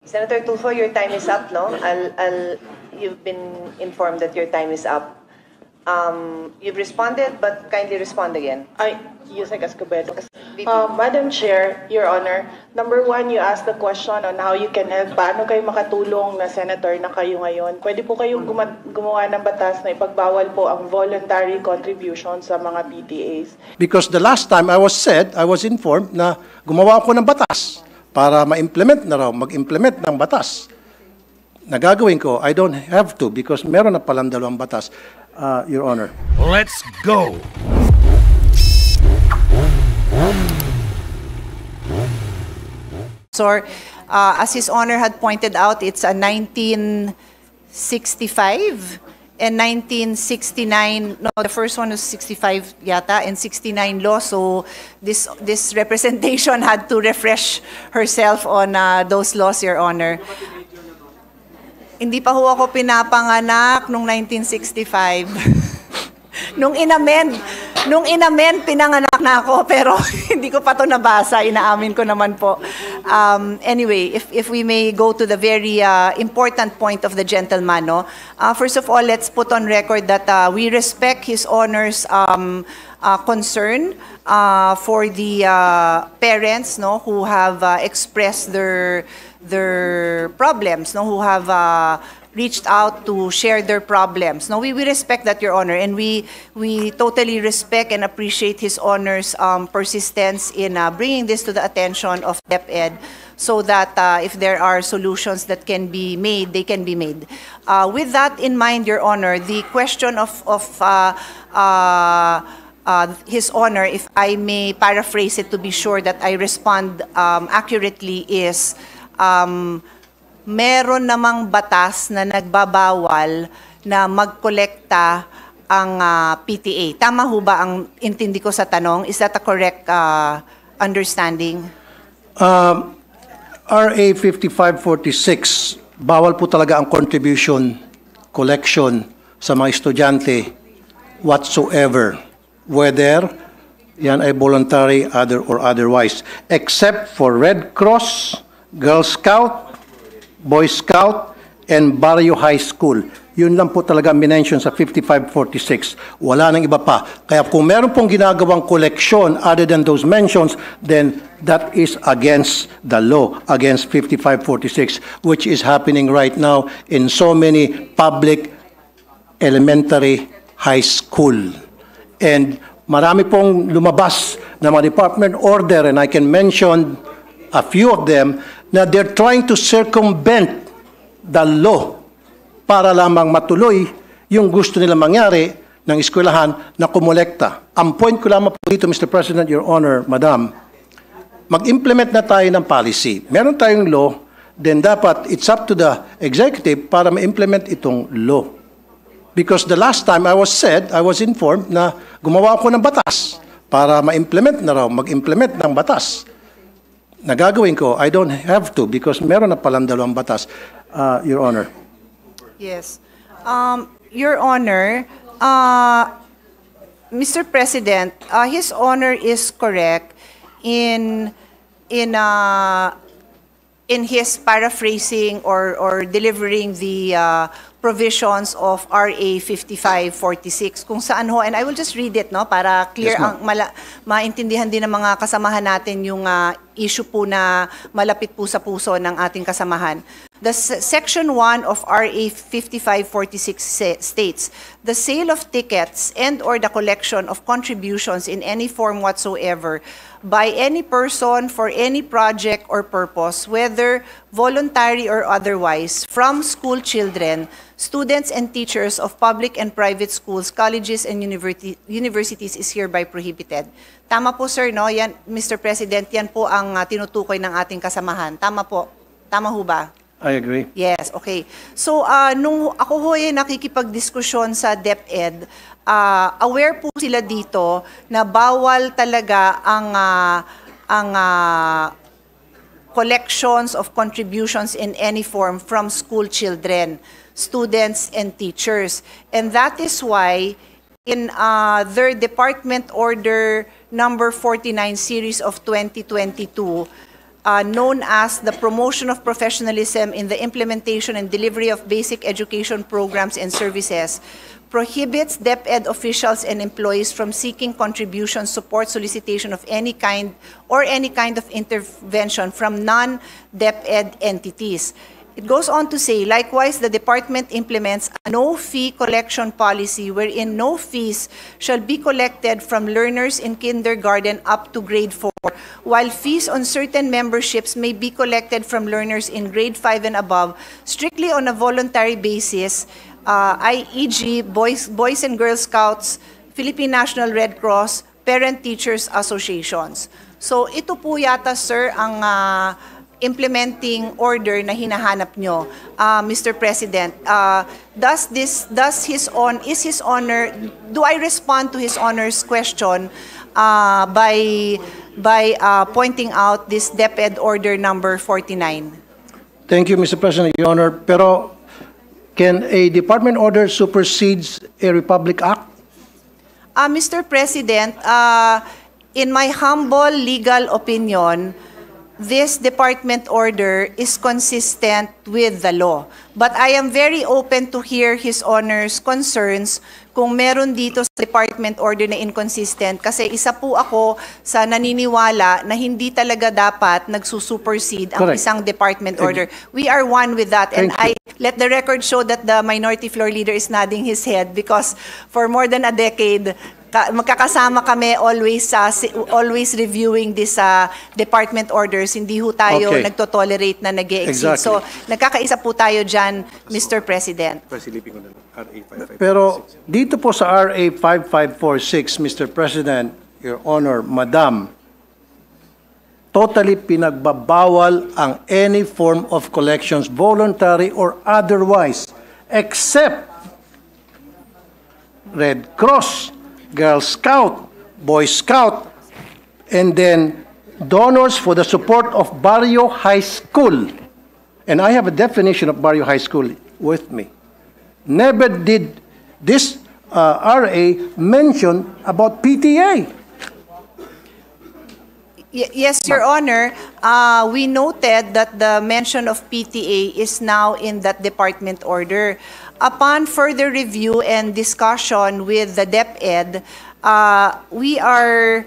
Senator Tulfo, your time is up, no? You've been informed that your time is up. You've responded, but kindly respond again. Yusek Escobedo. Madam Chair, Your Honor, number one, you asked the question on how you can help. Paano kayo makatulong na senator na kayo ngayon? Pwede po kayong gumawa ng batas na ipagbawal po ang voluntary contribution sa mga PTAs. Because the last time I was informed na gumawa ako ng batas para ma-implement na raw, mag-implement ng batas. Nagagawin ko, I don't have to because meron na palang dalawang batas, Your Honor. Let's go! Sir, as His Honor had pointed out, it's a 1965 and 1969. No, the first one was 65 yata and 69 law. So this representation had to refresh herself on those laws, Your Honor. Hindi pa ho ako pinapanganak nung 1965. Nung inamend, pinanganak na ako, pero hindi ko pa to nabasa, inaamin ko naman po. Anyway, if we may go to the very important point of the gentleman, no? First of all, let's put on record that we respect His Honor's concern for the parents, no, who have expressed their problems, no, who have reached out to share their problems. No, we respect that, Your Honor, and we totally respect and appreciate His Honor's persistence in bringing this to the attention of DepEd, so that if there are solutions that can be made, they can be made. With that in mind, Your Honor, the question of His Honor, if I may paraphrase it to be sure that I respond accurately, is meron namang batas na nagbabawal na magkolekta ang PTA. Tama ho ba ang intindi ko sa tanong? Is that a correct understanding? RA 5546, bawal po talaga ang contribution, collection sa mga estudyante whatsoever, whether yan ay voluntary or otherwise, except for Red Cross, Girl Scout, Boy Scout, and Barrio High School. Yun lang po talaga minention sa 5546. Wala nang iba pa. Kaya kung meron pong ginagawang collection other than those mentions, then that is against the law, against 5546, which is happening right now in so many public elementary high school. And marami pong lumabas na mga department order, and I can mention a few of them, na they're trying to circumvent the law para lamang matuloy yung gusto nila mangyari ng eskwelahan na kumolekta. Ang point ko lamang po dito, Mr. President, Your Honor, Madam, mag-implement na tayo ng policy. Meron tayong law, then dapat it's up to the executive para ma-implement itong law. Because the last time I was informed na gumawa ako ng batas para ma-implement na raw, mag-implement ng batas. Nagagawin ko, I don't have to because meron na palang dalawang batas, Your Honor. Yes. Your Honor, Mr. President, His Honor is correct in his paraphrasing or delivering the provisions of RA 5546 kung saan ho, and I will just read it, no, para clear, yes, ang maintindihan din ng mga kasamahan natin yung issue po na malapit po sa puso ng ating kasamahan. The Section 1 of RA 5546 states, the sale of tickets and or the collection of contributions in any form whatsoever by any person for any project or purpose, whether voluntary or otherwise, from school children, students and teachers of public and private schools, colleges and universities is hereby prohibited. Tama po, sir, no? Yan, Mr. President, yan po ang tinutukoy ng ating kasamahan. Tama po. Tama ho ba? I agree. Yes, okay. So, nung ako ho ay nakikipagdiskusyon sa DepEd, aware po sila dito na bawal talaga ang collections of contributions in any form from school children, students, and teachers. And that is why in their Department Order number 49 series of 2022, known as the Promotion of Professionalism in the Implementation and Delivery of Basic Education Programs and Services, prohibits DepEd officials and employees from seeking contribution, support, solicitation of any kind or any kind of intervention from non-DepEd entities. It goes on to say, likewise, the department implements a no-fee collection policy wherein no fees shall be collected from learners in kindergarten up to grade 4, while fees on certain memberships may be collected from learners in grade 5 and above, strictly on a voluntary basis, i.e.g. Boys and Girl Scouts, Philippine National Red Cross, Parent-Teachers Associations. So ito po yata, sir, ang implementing order na hinahanap nyo, Mr. President. Is His Honor, do I respond to His Honor's question by pointing out this DepEd order number 49? Thank you, Mr. President, Your Honor. Pero can a department order supersedes a Republic Act? Mr. President, in my humble legal opinion, this department order is consistent with the law. But I am very open to hear His Honor's concerns kung meron dito sa department order na inconsistent, kasi isa po ako sa naniniwala na hindi talaga dapat nagsusupersede ang isang department order. We are one with that, and I let the record show that the minority floor leader is nodding his head because for more than a decade, magkakasama kami always reviewing this department orders. Hindi ho tayo nagtotolerate na nag-e-exceed. So, nagkakaisa po tayo dyan, Mr. President. Pero dito po sa RA 5546, Mr. President, Your Honor, Madam, totally pinagbabawal ang any form of collections, voluntary or otherwise, except Red Cross, Girl Scout, Boy Scout, and then donors for the support of Barrio High School. And I have a definition of Barrio High School with me. Never did this RA mention about PTA. Yes, Your Honor. We noted that the mention of PTA is now in that department order. Upon further review and discussion with the DepEd, we are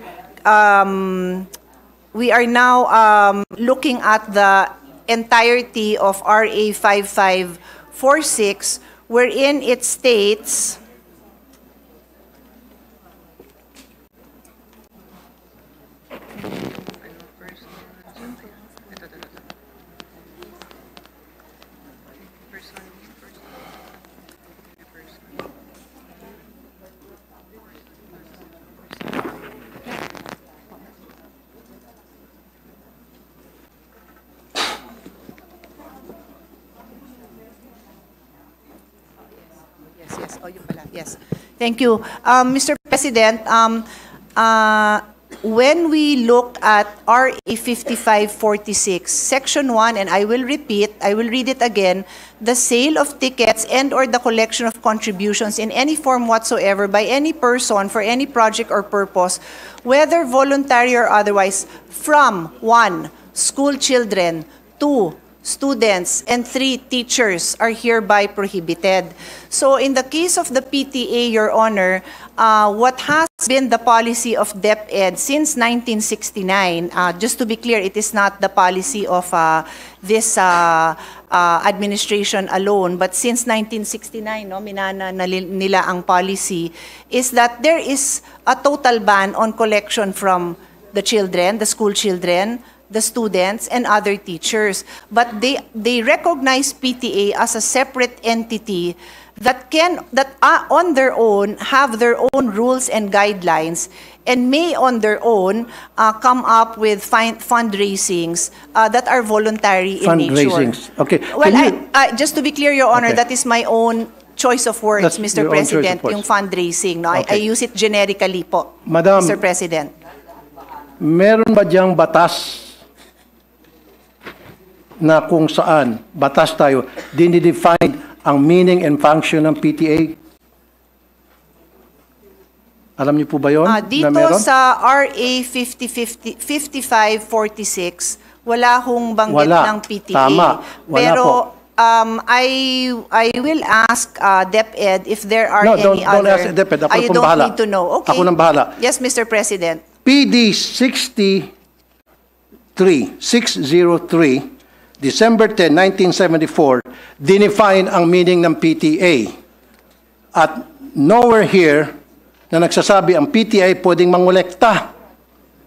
now looking at the entirety of RA 5546, wherein it states, yes. Thank you. Mr. President, when we look at RA 5546, Section 1, and I will read it again, the sale of tickets and or the collection of contributions in any form whatsoever by any person for any project or purpose, whether voluntary or otherwise, from 1, school children, 2, students, and 3, teachers are hereby prohibited. So in the case of the PTA, Your Honor, what has been the policy of DepEd since 1969, just to be clear, it is not the policy of this administration alone, but since 1969, minana nila ang policy, is that there is a total ban on collection from the children, the school children, the students, and other teachers. But they recognize PTA as a separate entity that on their own have their own rules and guidelines, and may on their own come up with fundraisings that are voluntary in nature. Fundraisings. Okay. Well, just to be clear, Your Honor, that is my own choice of words, That's Mr. your own choice of President, words. yung fundraising. No? I use it generically po, Madam, Mr. President. meron ba diyang batas na kung saan, batas tayo, dinidefine ang meaning and function ng PTA? Alam niyo po ba yun? Dito sa RA 5546, Wala hong banggit Wala. ng PTA. Tama. Wala Pero po. I will ask DepEd if there are No, any don't other... ask DepEd. Ako You pong don't bahala. need to know. Okay. Ako nang bahala. Yes, Mr. President. PD 603, December 10, 1974, dinefine ang meaning ng PTA. At nowhere here na nagsasabi ang PTA pwedeng mangolekta.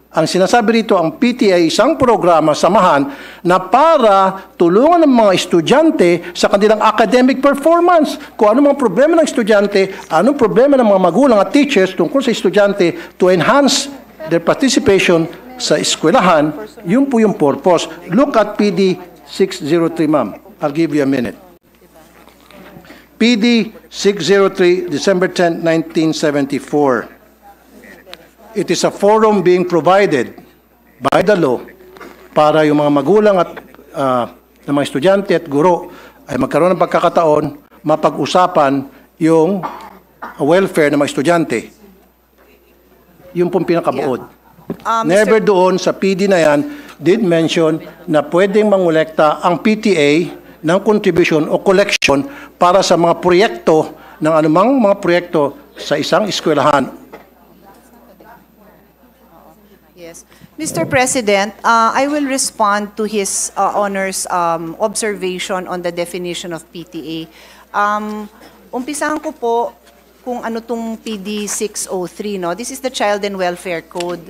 Ang sinasabi rito, ang PTA isang programa, samahan, na para tulungan ng mga estudyante sa kanilang academic performance. Kung ano mga problema ng estudyante, anong problema ng mga magulang at teachers tungkol sa estudyante to enhance their participation sa eskwelahan, yun po yung purpose. Look at PD 603, ma'am. I'll give you a minute. PD 603, December 10, 1974. It is a forum being provided by the law para yung mga magulang at ng mga estudyante at guro ay magkaroon ng pagkakataon mapag-usapan yung welfare ng mga estudyante. Yung pong pinakabuod. Never doon sa PD na yan did mention na pwedeng mangolekta ang PTA ng contribution o collection para sa mga proyekto ng anumang mga proyekto sa isang eskwelahan. Yes. Mr. President, I will respond to his Honor's observation on the definition of PTA. Umpisahan ko po kung ano tong PD 603, no? This is the Child and Welfare Code.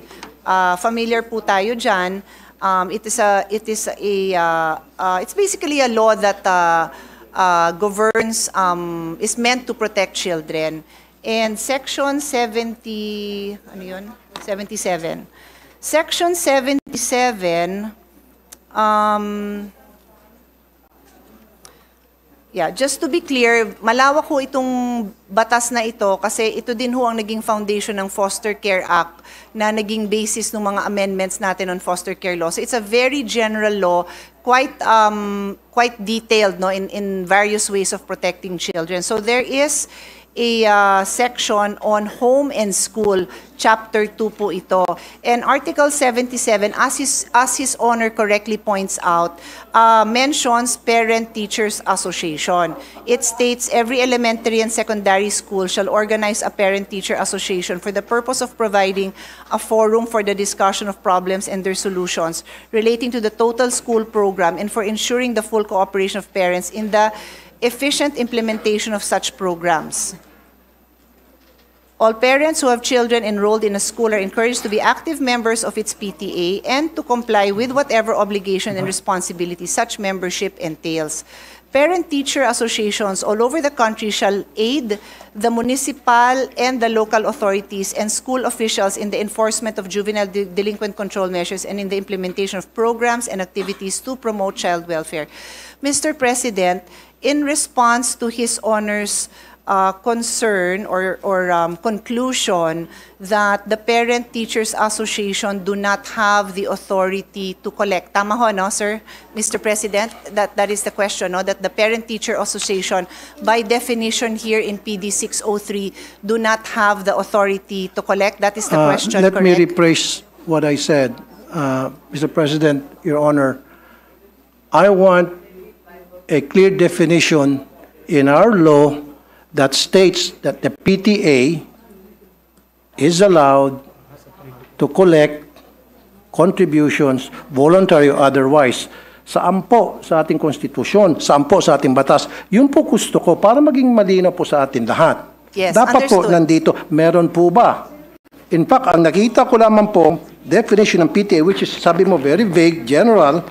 Familiar po tayo dyan. It's basically a law that governs, is meant to protect children. And Section 77, Section 77, just to be clear, malawak ho itong batas na ito kasi ito din ho ang naging foundation ng Foster Care Act na naging basis ng mga amendments natin on foster care law. So it's a very general law, quite detailed, no, in various ways of protecting children. So there is a section on home and school, Chapter 2 po ito. And Article 77, as His Honor correctly points out, mentions Parent-Teachers Association. It states every elementary and secondary school shall organize a Parent-Teacher Association for the purpose of providing a forum for the discussion of problems and their solutions relating to the total school program and for ensuring the full cooperation of parents in the efficient implementation of such programs. All parents who have children enrolled in a school are encouraged to be active members of its PTA and to comply with whatever obligation and responsibility such membership entails. Parent-teacher associations all over the country shall aid the municipal and the local authorities and school officials in the enforcement of juvenile delinquent control measures and in the implementation of programs and activities to promote child welfare. Mr. President, in response to His Honor's concern or conclusion that the Parent-Teachers Association do not have the authority to collect. Tama ho, no, sir? Mr. President, that is the question, no? That the Parent-Teacher Association, by definition here in PD 603, do not have the authority to collect. That is the question, Let correct? me rephrase what I said. Mr. President, Your Honor, I want a clear definition in our law that states that the PTA is allowed to collect contributions, voluntary or otherwise. Saan po sa ating konstitusyon, saan po sa ating batas. Yun po gusto ko para maging malinaw po sa atin lahat. Yes, Dapat po understood. nandito, meron po ba? In fact, ang nakita ko lamang po, definition ng PTA, which is, sabi mo, very vague, general,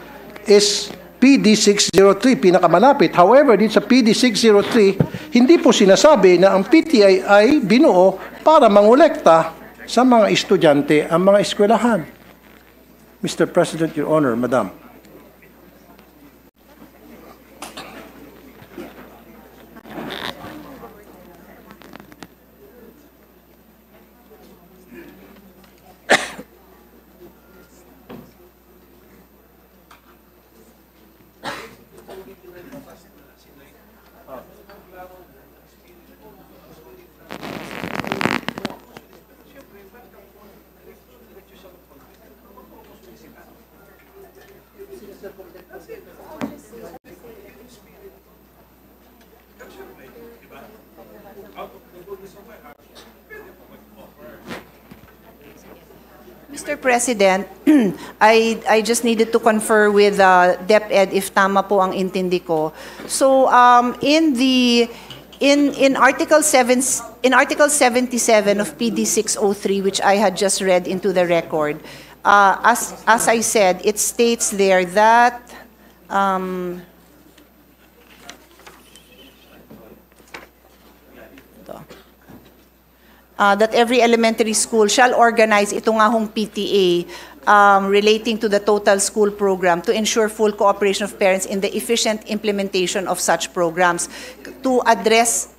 is PD 603, pinakamalapit. However, dito sa PD 603, hindi po sinasabi na ang PTA ay binuo para mangolekta sa mga estudyante ang mga eskwelahan. Mr. President, Your Honor, Madam. Mr. President, I just needed to confer with DepEd if tama po ang intindi ko. So in Article 77 of PD 603, which I had just read into the record, as I said, it states there that that every elementary school shall organize ito nga hong PTA relating to the total school program to ensure full cooperation of parents in the efficient implementation of such programs. To address,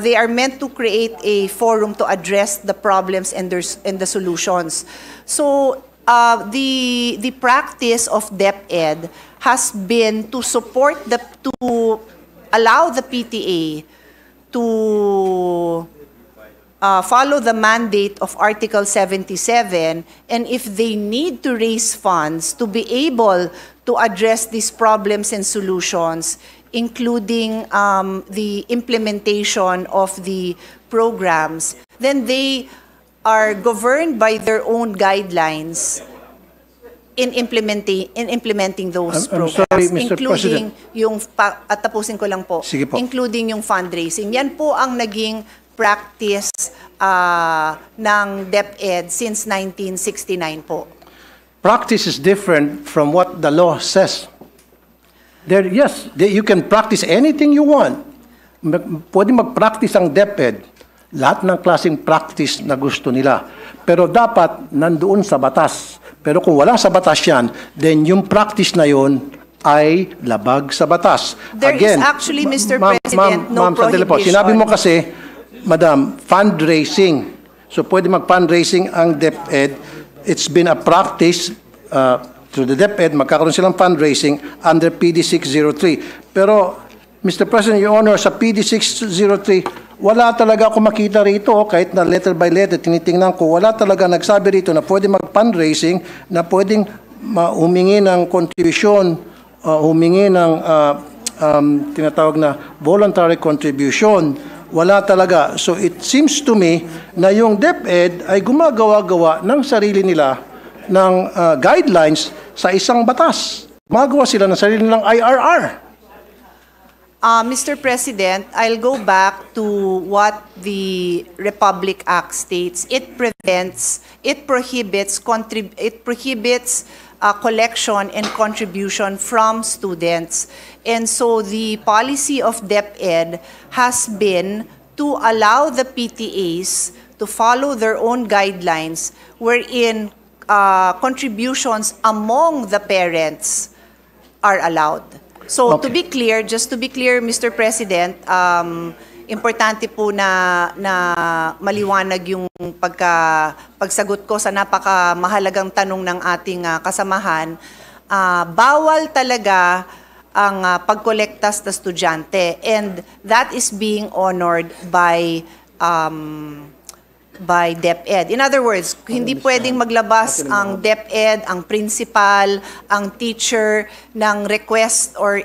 they are meant to create a forum to address the problems and the solutions. So the practice of DepEd has been to support to allow the PTA to follow the mandate of Article 77, and if they need to raise funds to be able to address these problems and solutions, including the implementation of the programs, then they are governed by their own guidelines in implementing those programs, sorry, Mr. including President. yung at tapusin ko lang po, Sige po. including yung fundraising. Yan po ang naging practice ng DepEd since 1969 po. Practice is different from what the law says. You can practice anything you want. Pwede mag-practice ang DepEd. Lahat ng klaseng practice na gusto nila. Pero dapat nandoon sa batas. Pero kung wala sa batas yan, then yung practice na yun ay labag sa batas. There is actually, Mr. President, no sandali po. prohibition. Sinabi mo kasi, Madam, fundraising. So pwede mag-fundraising ang DepEd. It's been a practice through the DepEd, magkakaroon silang fundraising under PD 603. Pero, Mr. President, Your Honor, sa PD 603, wala talaga ako makita rito, kahit na letter by letter, tinitingnan ko, wala talaga nagsabi rito na pwede mag-fundraising, na pwedeng humingi ng contribution, humingi ng tinatawag na voluntary contribution. Wala talaga. So it seems to me na yung DepEd ay gumagawa-gawa ng sarili nila ng guidelines sa isang batas. Gumagawa sila ng sarili nilang IRR. Mr. President, I'll go back to what the Republic Act states. It prohibits collection and contribution from students. And so the policy of DepEd has been to allow the PTAs to follow their own guidelines wherein contributions among the parents are allowed. So Okay. to be clear, just to be clear, Mr. President, importante po na maliwanag yung pagsagot ko sa napakamahalagang tanong ng ating kasamahan. Bawal talaga ang pagkolekta sa estudyante, and that is being honored by DepEd. In other words, hindi pwedeng maglabas ang DepEd, ang principal, ang teacher ng request or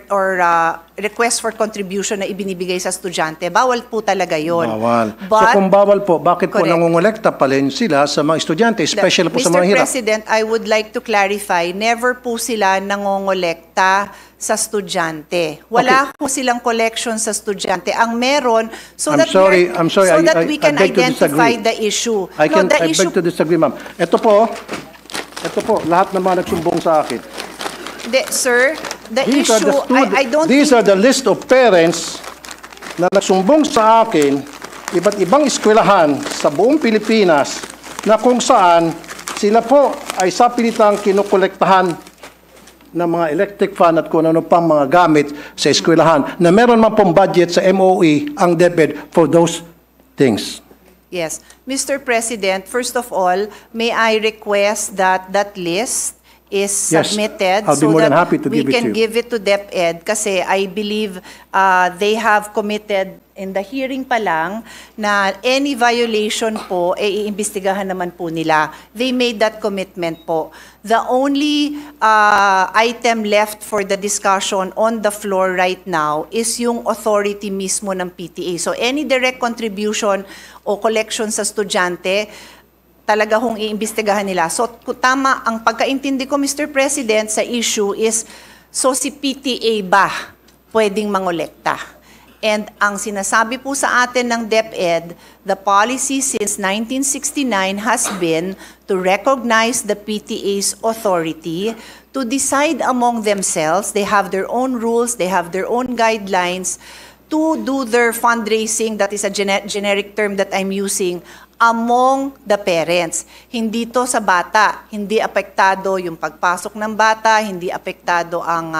request for contribution na ibinibigay sa estudyante. Bawal po talaga yon. Bawal. But, so kung bawal po, bakit po Correct. nangongolekta pa rin sila sa mga estudyante, especially po sa mga Mr. hirap? President, I would like to clarify, never po sila nangongolekta sa estudyante. Wala po silang collection sa estudyante. Ang meron, I'm sorry, we can I beg to identify disagree. the issue. I the issue, beg to disagree, ma'am. Ito po, lahat ng mga nagsumbong sa akin. sir, the These are issue, the I don't These think, are the list of parents na nagsumbong sa akin, iba't ibang eskwelahan sa buong Pilipinas, na kung saan sila po ay sa pilitang kinukolektahan ng mga electric fan at kung ano pang mga gamit sa eskwelahan, na meron man pong budget sa MOE ang DepEd for those things. yes. Mr. President, first of all, may I request that that list is Yes, submitted I'll be so more that than happy to we give it to can you. give it to DepEd kasi I believe they have committed in the hearing pa lang na any violation po, iimbestigahan naman po nila. They made that commitment po. The only item left for the discussion on the floor right now is yung authority mismo ng PTA. So any direct contribution o collection sa estudyante, talaga hong iimbestigahan nila. So tama, ang pagkaintindi ko, Mr. President, sa issue is, so si PTA ba pwedeng mangolekta? And ang sinasabi po sa atin ng DepEd, the policy since 1969 has been to recognize the PTA's authority to decide among themselves. They have their own rules, they have their own guidelines to do their fundraising, that is a generic term that I'm using, among the parents. Hindi to sa bata, hindi apektado yung pagpasok ng bata, hindi apektado ang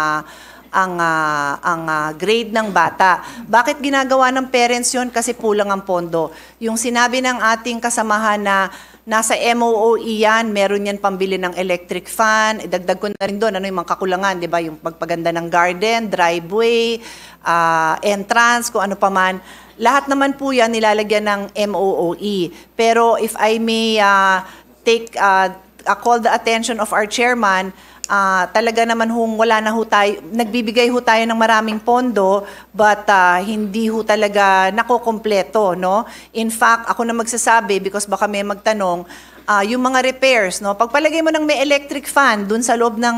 grade ng bata. Bakit ginagawa ng parents yun? Kasi kulang ang pondo. Yung sinabi ng ating kasamahan na nasa MOOE yan, meron yan pambili ng electric fan, idagdag ko na rin doon, ano yung mga kakulangan, di ba? Yung pagpaganda ng garden, driveway, entrance, kung ano pa man. Lahat naman po yan nilalagyan ng MOOE. Pero if I may call the attention of our chairman, talaga naman wala na ho tayo, nagbibigay ho tayo ng maraming pondo, but hindi ho talaga nakokompleto, no? In fact, ako na magsasabi, because baka may magtanong, yung mga repairs, no? Pagpalagay mo ng may electric fan dun sa loob ng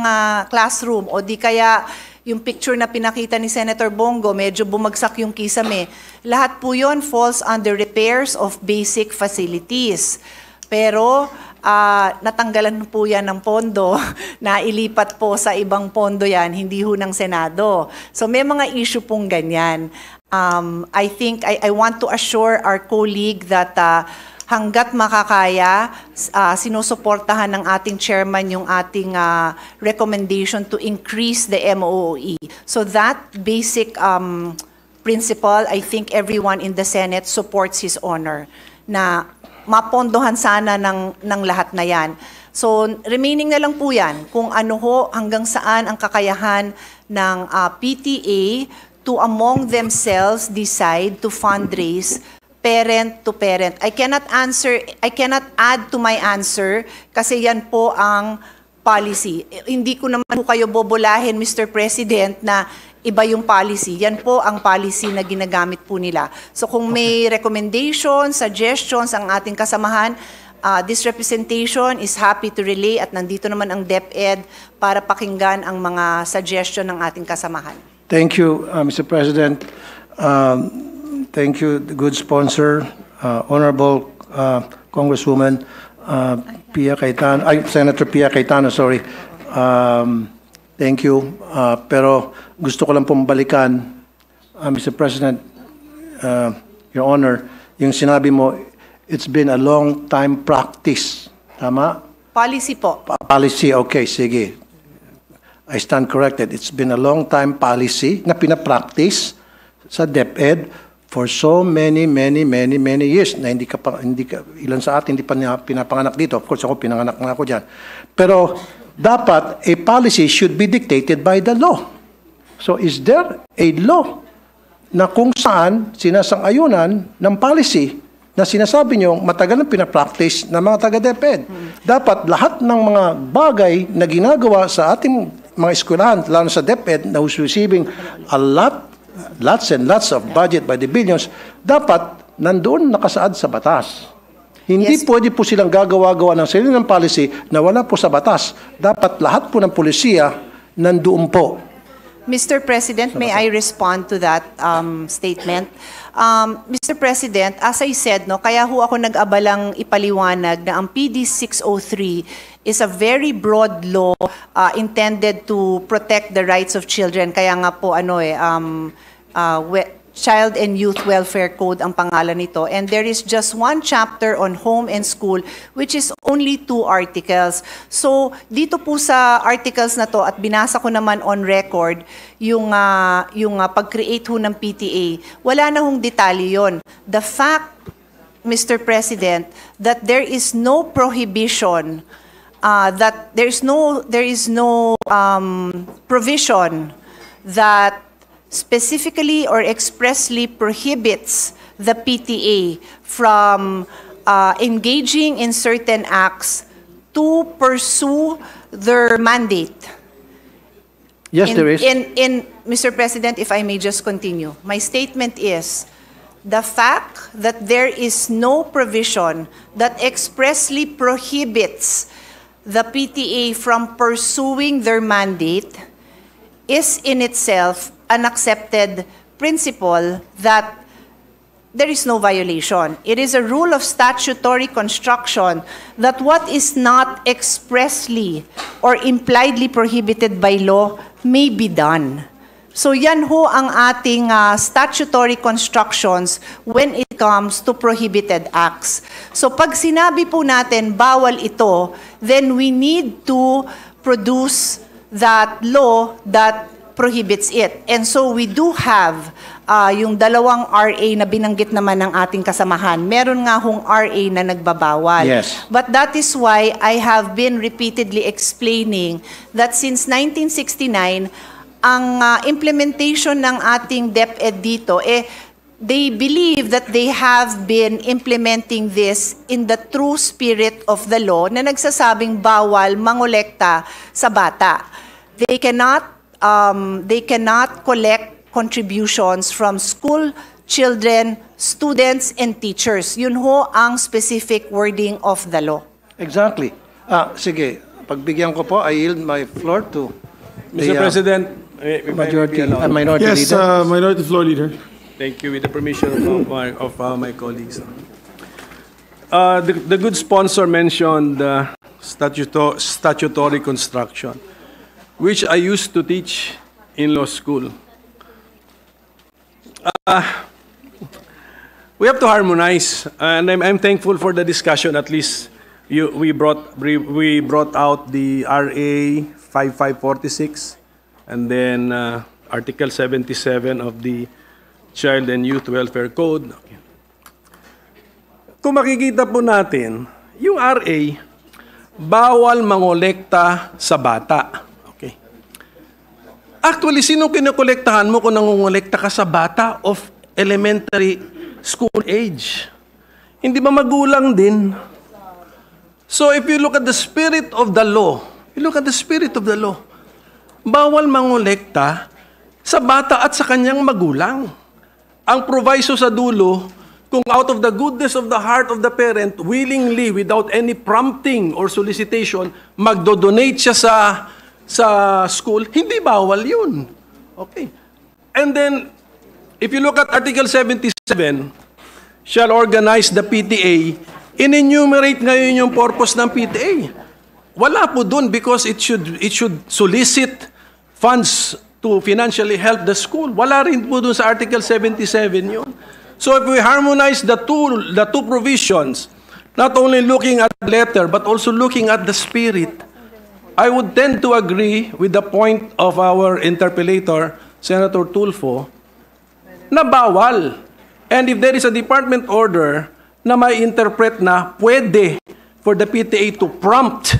classroom, o di kaya yung picture na pinakita ni Senator Bongo, medyo bumagsak yung kisame, lahat po yun falls under repairs of basic facilities. Pero natanggalan po yan ng pondo, nailipat po sa ibang pondo yan, hindi ho ng Senado. So may mga issue pong ganyan. I think I want to assure our colleague that hanggat makakaya, sinusuportahan ng ating chairman yung ating recommendation to increase the MOOE. So that basic principle, I think everyone in the Senate supports His Honor, na mapondohan sana ng lahat na yan. So, remaining na lang po yan kung ano ho, hanggang saan ang kakayahan ng PTA to among themselves decide to fundraise parent to parent. I cannot add to my answer kasi yan po ang policy. Hindi ko naman po kayo bobolahin, Mr. President, na iba yung policy. Yan po ang policy na ginagamit po nila. So kung may recommendations, suggestions ang ating kasamahan, this representation is happy to relay at nandito naman ang DepEd para pakinggan ang mga suggestion ng ating kasamahan. Thank you, Mr. President. Thank you, the good sponsor, Honorable Congresswoman Pia Cayetano, Senator Pia Cayetano, sorry. Thank you. Pero gusto ko lang pong balikan, Mr. President, Your Honor, yung sinabi mo, it's been a long time practice. Tama? Policy po. Policy, okay, sige. I stand corrected. It's been a long time policy na pinapractice sa DepEd for so many years na ilan sa atin hindi pa pinapanganak dito. Of course, ako pinanganak na ako dyan. Pero dapat a policy should be dictated by the law. So is there a law na kung saan sinasang-ayunan ng policy na sinasabi nyo matagal na pinapractice ng mga taga-DepEd? Dapat lahat ng mga bagay na ginagawa sa ating mga eskwelahan, lalo sa DepEd, na who's receiving lots and lots of budget by the billions, dapat nandoon nakasaad sa batas. Hindi pwede po silang gagawa-gawa ng sarili ng policy na wala po sa batas. Dapat lahat po ng polisiya nandoon po. Mr. President, may I respond to that statement? Mr. President, as I said, no, kaya ho ako nag-abalang ipaliwanag na ang PD 603 is a very broad law intended to protect the rights of children. Kaya nga po Child and Youth Welfare Code ang pangalan nito. And there is just one chapter on home and school, which is only 2 articles. So, dito po sa articles na to, at binasa ko naman on record, yung pag-create ho ng PTA, wala na hong detalye yon. The fact, Mr. President, that there is no prohibition, that there is no provision that specifically or expressly prohibits the PTA from engaging in certain acts to pursue their mandate. Yes, there is. Mr. President, if I may just continue. My statement is the fact that there is no provision that expressly prohibits the PTA from pursuing their mandate is in itself an accepted principle that there is no violation. It is a rule of statutory construction that what is not expressly or impliedly prohibited by law may be done. So yan ho ang ating statutory constructions when it comes to prohibited acts. So pag sinabi po natin bawal ito, then we need to produce that law that prohibits it. And so we do have yung dalawang RA na binanggit naman ng ating kasamahan. Meron nga hong RA na nagbabawal. Yes. But that is why I have been repeatedly explaining that since 1969, ang implementation ng ating DepEd dito, they believe that they have been implementing this in the true spirit of the law na nagsasabing bawal mangolekta sa bata. They cannot collect contributions from school children, students, and teachers. Yun ho ang specific wording of the law. Exactly. Sige, pagbigyan ko po, I yield my floor to the Mr. President, majority and minority Yes, leader. Minority Floor Leader. thank you. With the permission of my colleagues. The good sponsor mentioned statutory construction, which I used to teach in law school. We have to harmonize, and I'm thankful for the discussion. At least we brought out the RA 5546, and then Article 77 of the Child and Youth Welfare Code. Okay. Kung makikita po natin, yung RA, bawal mangolekta sa bata. Okay. Actually, sino kinokolektahan mo kung nangongolekta ka sa bata of elementary school age? Hindi ba magulang din? So if you look at the spirit of the law, bawal mangolekta sa bata at sa kanyang magulang. Ang proviso sa dulo, kung out of the goodness of the heart of the parent, willingly, without any prompting or solicitation, magdodonate siya sa school, hindi bawal yun. Okay. And then, if you look at Article 77, shall organize the PTA, in-enumerate ngayon yung purpose ng PTA. Wala po dun because it should solicit funds to financially help the school. Wala rin po dun sa Article 77 yun. So if we harmonize the two provisions, not only looking at the letter but also looking at the spirit, I would tend to agree with the point of our interpellator, Senator Tulfo, na bawal. And if there is a department order na may interpret na pwede for the PTA to prompt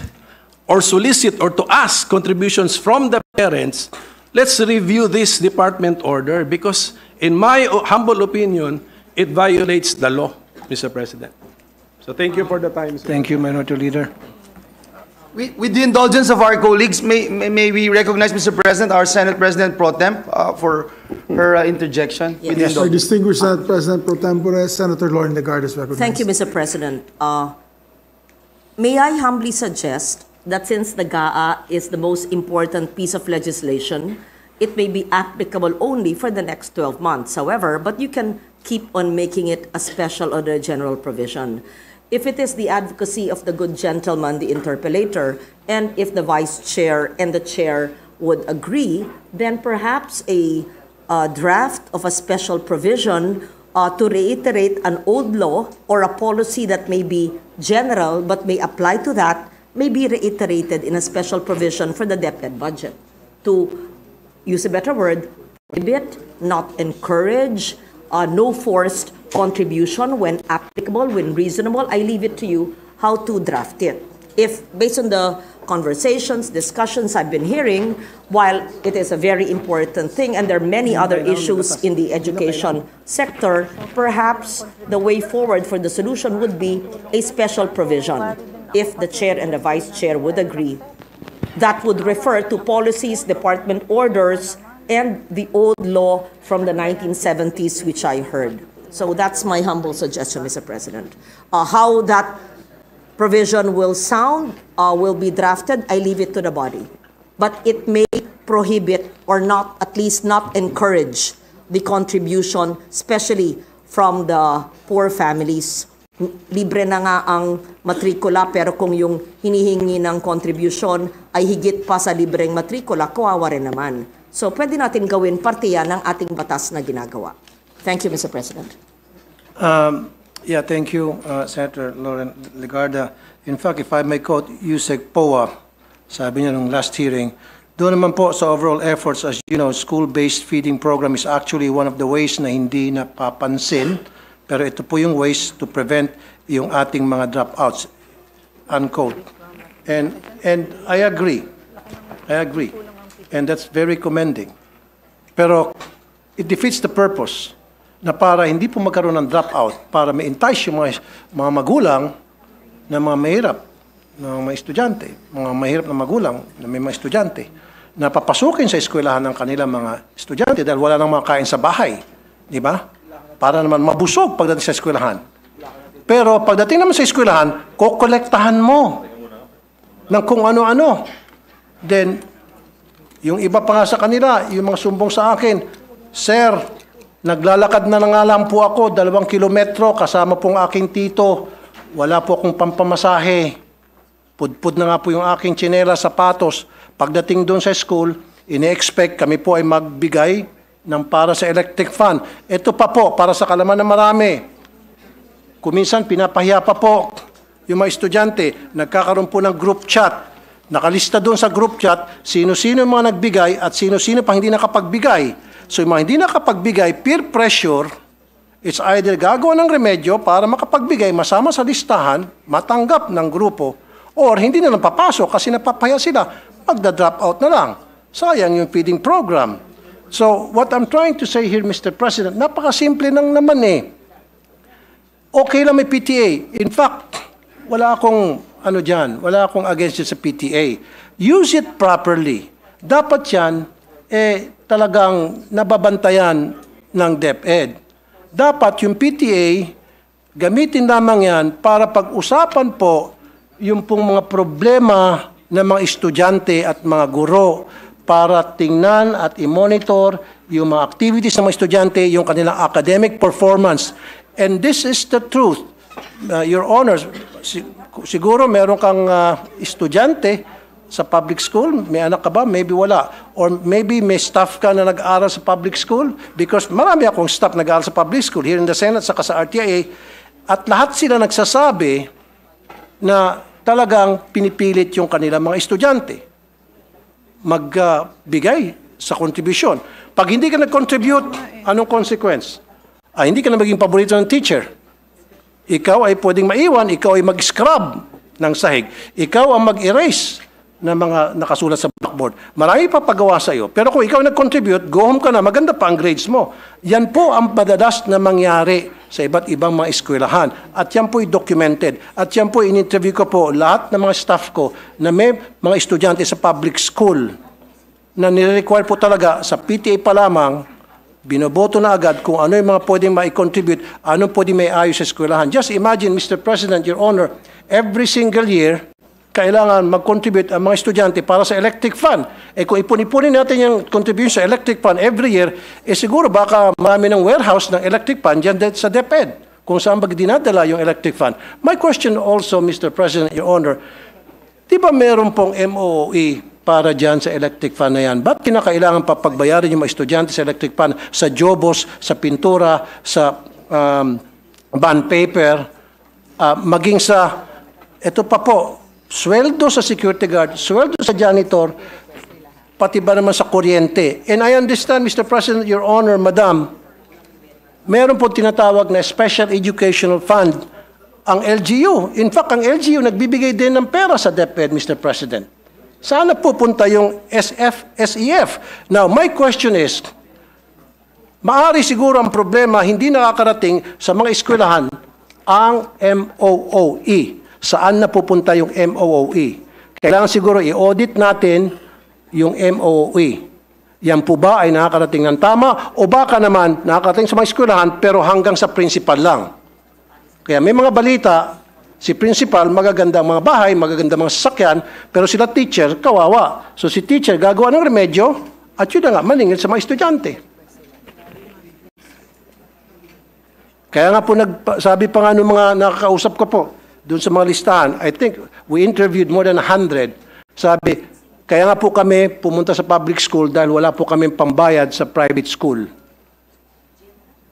or solicit or to ask contributions from the parents, let's review this department order because in my humble opinion, it violates the law, Mr. President. So thank you for the time, sir. Thank you, Minority Leader. With the indulgence of our colleagues, may we recognize, Mr. President, our Senate President Pro Tem for her interjection? With the Our indulgence. distinguished Senate President Pro Tempore, Senator Lauren Legarda is recognized. Thank you, Mr. President. May I humbly suggest that since the GAA is the most important piece of legislation, it may be applicable only for the next 12 months, however, but you can keep on making it a special or a general provision. If it is the advocacy of the good gentleman, the interpellator, and if the vice chair and the chair would agree, then perhaps a draft of a special provision to reiterate an old law or a policy that may be general but may apply to that may be reiterated in a special provision for the DepEd budget to use a better word, prohibit, not encourage, no forced contribution when applicable, when reasonable. I leave it to you how to draft it. If, based on the conversations, discussions I've been hearing, while it is a very important thing and there are many other issues in the education sector, perhaps the way forward for the solution would be a special provision, if the chair and the vice chair would agree. That would refer to policies, department orders, and the old law from the 1970s, which I heard. So that's my humble suggestion, Mr. President. How that provision will sound, will be drafted, I leave it to the body. But it may prohibit or not, at least not encourage the contribution, especially from the poor families. Libre na nga ang matrikula, pero kung yung hinihingi ng contribution ay higit pa sa libreng matrikula, kawawa rin naman. So pwede natin gawin parte yan ng ating batas na ginagawa. Thank you, Mr. President. Yeah, thank you, Senator Lauren Legarda. In fact, if I may quote Yusek Poa, sabi niya nung last hearing, doon naman po sa overall efforts, as you know, school-based feeding program is actually one of the ways na hindi napapansin, pero ito po yung ways to prevent yung ating mga dropouts, unquote. And I agree. And that's very commending. Pero it defeats the purpose na para hindi po magkaroon ng dropout, para ma-entice yung mga magulang na mga mahirap, na mga estudyante, mga mahirap na magulang na may mga estudyante, na papasukin sa eskwelahan ng kanilang mga estudyante dahil wala nang mga kain sa bahay. Di ba? Para naman mabusog pagdating sa eskwelahan. Pero pagdating naman sa eskwelahan, kokolektahan mo ng kung ano-ano. Then, yung iba pa nga sa kanila, yung mga sumbong sa akin, Sir, naglalakad na nga lang po ako, 2 kilometro, kasama pong aking tito. Wala po akong pampamasahe. Pudpud na nga po yung aking tsinela, sapatos. Pagdating doon sa school, ini-expect kami po ay magbigay ng para sa electric fan. Ito pa po, para sa kalaman na marami. Kuminsan, pinapahiya pa po yung mga estudyante. Nagkakaroon po ng group chat. Nakalista doon sa group chat, sino-sino yung mga nagbigay at sino-sino pa hindi nakapagbigay. So yung mga hindi nakapagbigay, peer pressure, it's either gagawa ng remedyo para makapagbigay, masama sa listahan, matanggap ng grupo, or hindi na lang papasok kasi napapahiya sila, magda-drop out na lang. Sayang yung feeding program. So what I'm trying to say here, Mr. President, napakasimple lang naman eh. Okay lang may PTA. In fact, wala akong wala akong against it sa PTA. Use it properly. Dapat yan, talagang nababantayan ng DepEd. Dapat yung PTA, gamitin lamang yan para pag-usapan po yung pong mga problema ng mga estudyante at mga guro para tingnan at i-monitor yung mga activities ng mga estudyante, yung kanilang academic performance. And this is the truth. Your Honors, siguro meron kang estudyante sa public school, may anak ka ba? Maybe wala. Or maybe may staff ka na nag-aaral sa public school because marami akong staff nag-aaral sa public school here in the Senate saka sa RTIA at lahat sila nagsasabi na talagang pinipilit yung kanilang mga estudyante magbigay sa contribution. Pag hindi ka nag-contribute, anong consequence? Hindi ka na maging paborito ng teacher. Ikaw ay pwedeng maiwan, ikaw ay mag-scrub ng sahig. Ikaw ang mag-erase ng mga nakasulat sa blackboard. Marami pa pagawa sa iyo. Pero kung ikaw nag-contribute, go home ka na, maganda pa ang grades mo. Yan po ang madalas na mangyari sa iba't ibang mga eskwelahan. At yan po ay documented. At yan po in-interview ko po lahat ng mga staff ko na may mga estudyante sa public school na nire-require po talaga sa PTA pa lamang, binoboto na agad kung ano yung mga pwedeng ma-contribute, ano pwedeng may ayos sa eskwelahan. Just imagine, Mr. President, Your Honor, every single year, kailangan mag-contribute ang mga estudyante para sa electric fund. Kung ipon-ipunin natin yung contribution sa electric fund every year, siguro baka marami ng warehouse ng electric fund dyan sa DepEd, kung saan ba dinadala yung electric fund. My question also, Mr. President, Your Honor, di ba meron pong MOOE para dyan sa electric fund na yan? Ba't kinakailangan pa pagbayarin yung mga estudyante sa electric fund, sa jobos, sa pintura, sa bond paper, maging sa, ito pa po, sweldo sa security guard, sweldo sa janitor, pati ba naman sa kuryente. And I understand, Mr. President, Your Honor, Madam, meron po tinatawag na Special Educational Fund ang LGU. In fact, ang LGU nagbibigay din ng pera sa DepEd, Mr. President. Sana pupunta yung SEF. Now, my question is, maaari siguro ang problema hindi nakakarating sa mga eskwelahan ang MOOE. Saan na pupunta yung MOOE? Kailangan siguro i-audit natin yung MOOE. Yan po ba ay nakakarating ng tama o baka naman nakakarating sa mga eskwelahan pero hanggang sa principal lang? Kaya may mga balita, si principal, magaganda ang mga bahay, magaganda ang mga sasakyan, pero sila teacher, kawawa. So si teacher gagawa ng remedyo at yun na nga, maningil sa mga estudyante. Kaya nga po, sabi pa nga nung mga nakakausap ko po, doon sa mga listahan, I think we interviewed more than 100. Sabi, kaya nga po kami pumunta sa public school dahil wala po kami pambayad sa private school.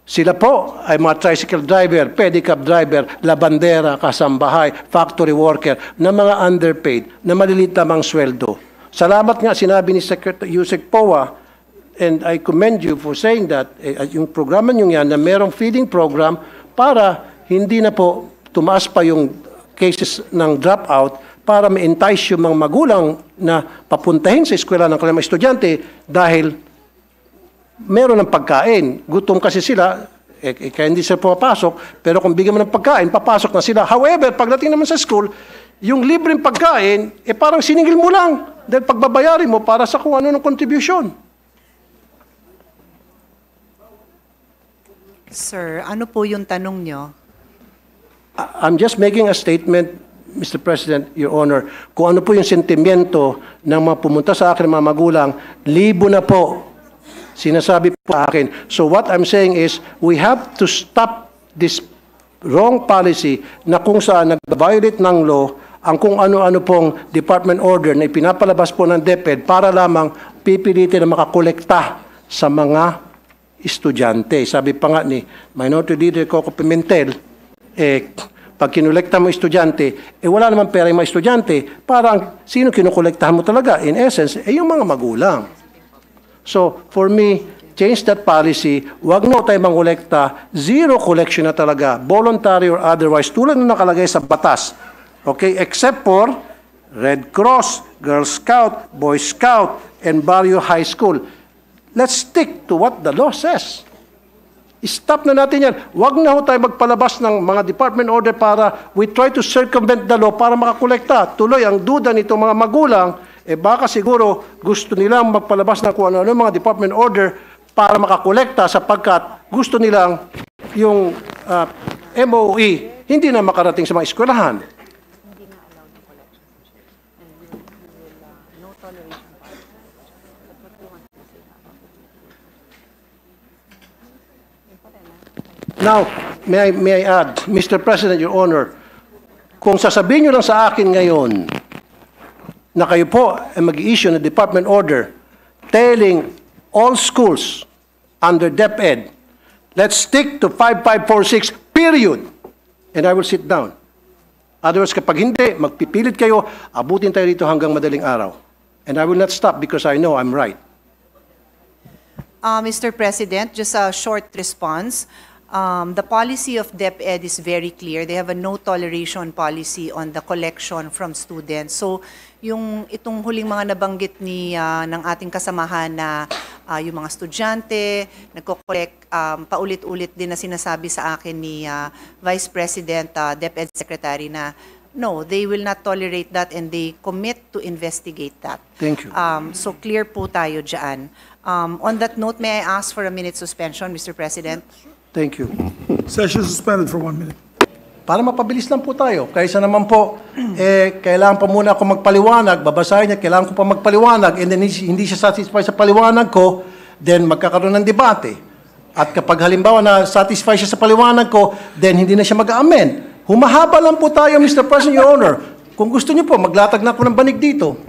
Sila po ay mga tricycle driver, pedicab driver, labandera, kasambahay, factory worker, na mga underpaid, na maliliit lamang sweldo. Salamat nga, sinabi ni Secretary Yusek Poa, and I commend you for saying that, yung programa nyo yan, na merong feeding program para hindi na po tumaas pa yung cases ng dropout, para ma-entice yung mga magulang na papuntahin sa eskwela ng kanilang estudyante dahil meron ng pagkain. Gutom kasi sila, kaya hindi sila pumapasok, pero kung bigyan mo ng pagkain, papasok na sila. However, pagdating naman sa school, yung libreng pagkain, parang siningil mo lang dahil pagbabayarin mo para sa kung ano ng contribution. Sir, ano po yung tanong nyo? I'm just making a statement, Mr. President, Your Honor, kung ano po yung sentimiento ng mga pumunta sa akin, mga magulang, libo na po, sinasabi po sa akin. So what I'm saying is, we have to stop this wrong policy na kung saan nag-violate ng law ang kung ano-ano pong department order na ipinapalabas po ng DepEd para lamang pipilitin na makakolekta sa mga estudyante. Sabi pa nga ni Minority Leader Coco Pimentel, pag kinolekta mo estudyante, wala naman pera yung mga estudyante, parang sino kinukolektahan mo talaga? In essence, yung mga magulang. So, for me, change that policy, wag na tayo mangolekta, zero collection na talaga, voluntary or otherwise, tulad na nakalagay sa batas. Okay? Except for Red Cross, Girl Scout, Boy Scout, and Barrio High School. Let's stick to what the law says. Stop na natin yan. Huwag na ho tayo magpalabas ng mga department order para we try to circumvent the law para makakolekta. Tuloy, ang duda nito mga magulang, baka siguro gusto nilang magpalabas ng kung ano mga department order para makakolekta sapagkat gusto nilang yung MOE hindi na makarating sa mga eskwelahan. Now, may I add, Mr. President, Your Honor, kung sasabihin nyo lang sa akin ngayon na kayo po ay mag-i-issue ng department order telling all schools under DepEd, let's stick to 5546, period. And I will sit down. Otherwise, kapag hindi, magpipilit kayo, abutin tayo dito hanggang madaling araw. And I will not stop because I know I'm right. Mr. President, just a short response. The policy of DepEd is very clear. They have a no toleration policy on the collection from students. So, itong huling mga nabanggit ng ating kasamahan na yung mga estudyante, nagko-collect, paulit-ulit din na sinasabi sa akin ni Vice President, DepEd Secretary na no, they will not tolerate that and they commit to investigate that. Thank you. So clear po tayo dyan. On that note, may I ask for a minute suspension, Mr. President? Thank you. Session suspended for 1 minute. Para mapabilis lang po tayo. Kaysa naman po, kailangan pa muna ako magpaliwanag, babasahin niya, kailangan ko pa magpaliwanag, and then hindi siya satisfied sa paliwanag ko, then magkakaroon ng debate. At kapag halimbawa na satisfied siya sa paliwanag ko, then hindi na siya mag-amend. Humahaba lang po tayo, Mr. President, Your Honor. Kung gusto niyo po, maglatag na ako ng banig dito.